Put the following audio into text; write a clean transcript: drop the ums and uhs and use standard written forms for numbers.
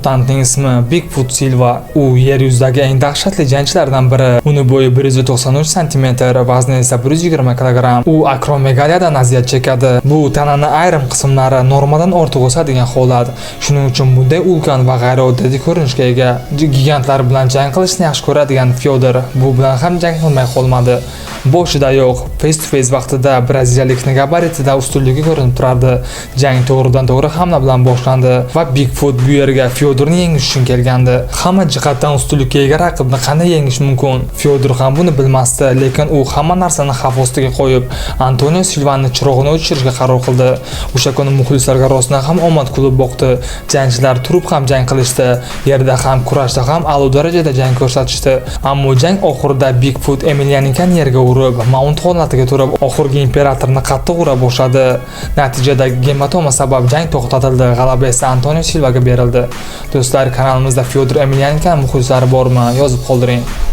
Debyutantning ismi Bigfoot Silva. U yer yuzidagi eng dahshatli jangchilardan biri. Uni bo'yi 193 cm, vazni esa 120 kg. U akromegaliyadan aziyat chekadi. Bu tananing ayrim qismlari normadan ortiq o'sadigan holat. Shuning uchun bunday ulkan va g'ayrioddiy ko'rinishga ega. Gigantlar bilan jang qilishni yaxshi ko'radigan Fyodor bu bilan ham jang qilmay qolmadi. Boshida yo'q, face to face vaqtida braziliyalikning gabaritida ustunligi ko'rinib turardi. Jang to'g'ridan-to'g'ri hamla bilan boshlandi va Bigfoot bu yerga Fyodorni yengish uchun kelgandi. Hamma jihatdan ustunlikka ega raqibni qanday yengish mumkin? Fyodor ham buni bilmasdi, lekin u hamma narsani xavf ostiga qo'yib, Antonio Silvani chirog'ini o'chirishga qaror qildi. O'sha kuni muxlislarga rostdan ham omad kulib boqdi. Jangchilar turib ham jang qilishdi, yerda ham kurashda ham a'lo darajada jang ko'rsatishdi. Ammo jang oxirida Bigfoot Emilianing yerga urib, mount holatiga turib, oxirgi imperatorni qattiq ura boshladi. Natijada gematoma sabab jang to'xtatildi. G'alaba esa Antonio Silvaga berildi. Do'stlar, kanalimizda Fyodor Emelianenko muxlislari bormi? Yozib qoldiring.